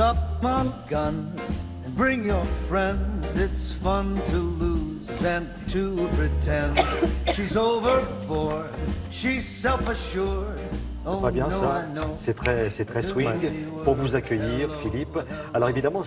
up on guns and bring your friends. It's fun to lose and to pretend. She's overboard, she's self-assured. C'est pas bien ça, c'est très swing pour vous accueillir, Philippe. Alors évidemment,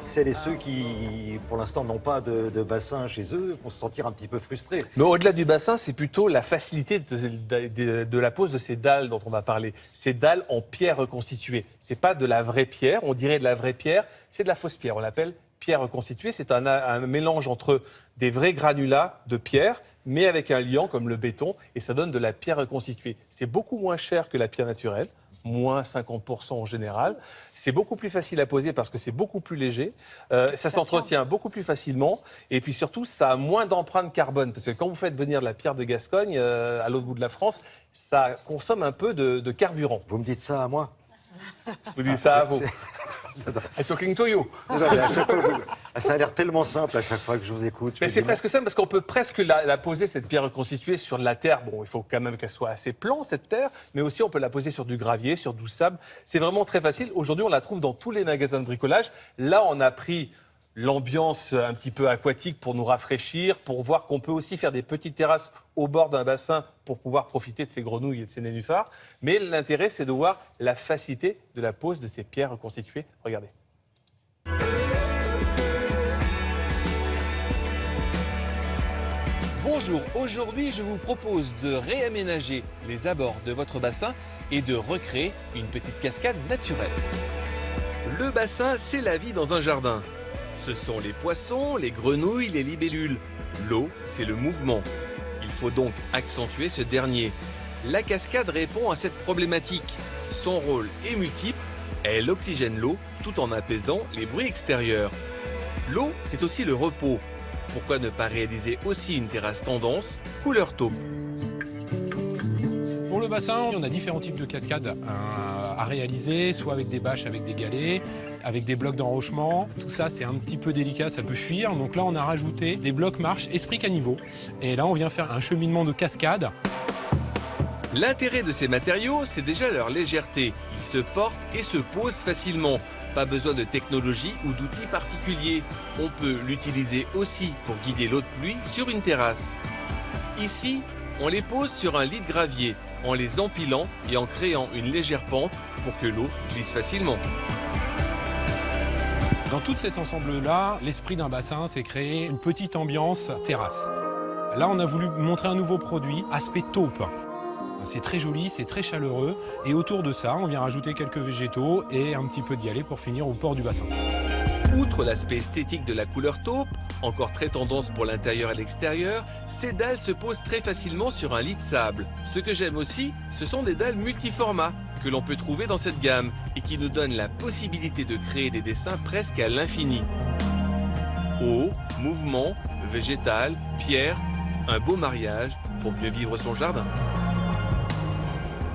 celles et ceux qui, pour l'instant, n'ont pas de bassin chez eux, vont se sentir un petit peu frustrés. Mais au-delà du bassin, c'est plutôt la facilité de la pose de ces dalles dont on va parler. Ces dalles en pierre reconstituée. C'est pas de la vraie pierre, on dirait de la vraie pierre, c'est de la fausse pierre. On l'appelle pierre reconstituée. C'est un mélange entre des vrais granulats de pierre, mais avec un liant comme le béton, et ça donne de la pierre reconstituée. C'est beaucoup moins cher que la pierre naturelle, moins 50% en général. C'est beaucoup plus facile à poser parce que c'est beaucoup plus léger. Ça s'entretient beaucoup plus facilement. Et puis surtout, ça a moins d'empreinte carbone. Parce que quand vous faites venir de la pierre de Gascogne, à l'autre bout de la France, ça consomme un peu de carburant. Vous me dites ça à moi? Je vous dis ça à vous. I'm talking to you. Ça a l'air tellement simple à chaque fois que je vous écoute. Mais c'est presque simple parce qu'on peut presque la poser, cette pierre reconstituée, sur de la terre. Bon, il faut quand même qu'elle soit assez plan, cette terre, mais aussi on peut la poser sur du gravier, sur du sable. C'est vraiment très facile. Aujourd'hui, on la trouve dans tous les magasins de bricolage. Là, on a pris l'ambiance un petit peu aquatique pour nous rafraîchir, pour voir qu'on peut aussi faire des petites terrasses au bord d'un bassin pour pouvoir profiter de ces grenouilles et de ces nénuphars. Mais l'intérêt, c'est de voir la facilité de la pose de ces pierres reconstituées. Regardez. Bonjour, aujourd'hui je vous propose de réaménager les abords de votre bassin et de recréer une petite cascade naturelle. Le bassin, c'est la vie dans un jardin. Ce sont les poissons, les grenouilles, les libellules. L'eau, c'est le mouvement. Il faut donc accentuer ce dernier. La cascade répond à cette problématique. Son rôle est multiple. Elle oxygène l'eau tout en apaisant les bruits extérieurs. L'eau, c'est aussi le repos. Pourquoi ne pas réaliser aussi une terrasse tendance couleur taupe? Pour le bassin, on a différents types de cascades à réaliser, soit avec des bâches, avec des galets, avec des blocs d'enrochement. Tout ça, c'est un petit peu délicat, ça peut fuir. Donc là, on a rajouté des blocs marche esprit caniveau. Et là, on vient faire un cheminement de cascade. L'intérêt de ces matériaux, c'est déjà leur légèreté. Ils se portent et se posent facilement. Pas besoin de technologie ou d'outils particuliers. On peut l'utiliser aussi pour guider l'eau de pluie sur une terrasse. Ici, on les pose sur un lit de gravier, en les empilant et en créant une légère pente pour que l'eau glisse facilement. Dans tout cet ensemble-là, l'esprit d'un bassin, c'est créer une petite ambiance terrasse. Là, on a voulu montrer un nouveau produit, aspect taupe. C'est très joli, c'est très chaleureux. Et autour de ça, on vient rajouter quelques végétaux et un petit peu de galets pour finir au port du bassin. Outre l'aspect esthétique de la couleur taupe, encore très tendance pour l'intérieur et l'extérieur, ces dalles se posent très facilement sur un lit de sable. Ce que j'aime aussi, ce sont des dalles multiformats que l'on peut trouver dans cette gamme et qui nous donnent la possibilité de créer des dessins presque à l'infini. Eau, mouvement, végétal, pierre, un beau mariage pour mieux vivre son jardin.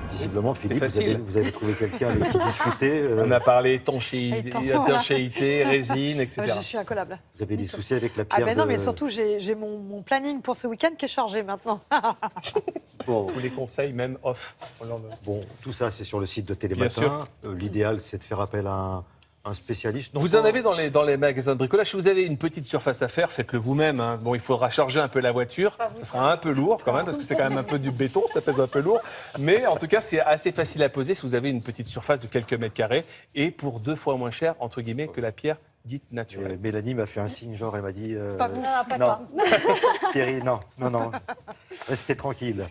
Visiblement, Philippe, facile. vous avez trouvé quelqu'un avec qui discuter. On a parlé étanchéité, résine, etc. Je suis incollable. Vous avez des soucis avec la pierre non, mais surtout, j'ai mon planning pour ce week-end qui est chargé maintenant. Bon, Tous les conseils, même off. bon, tout ça, c'est sur le site de Bien Télématin. sûr. L'idéal, c'est de faire appel à un spécialiste. Vous en avez dans les magasins de bricolage. Si vous avez une petite surface à faire, faites-le vous-même. Hein. Bon, il faudra charger un peu la voiture. Ce sera un peu lourd quand même, parce que c'est quand même un peu du béton, ça pèse un peu lourd. Mais en tout cas, c'est assez facile à poser si vous avez une petite surface de quelques mètres carrés et pour 2 fois moins cher, entre guillemets, que la pierre dite naturelle. Mélanie m'a fait un signe, genre, elle m'a dit... Pas vous. non, Thierry, non. Restez tranquille.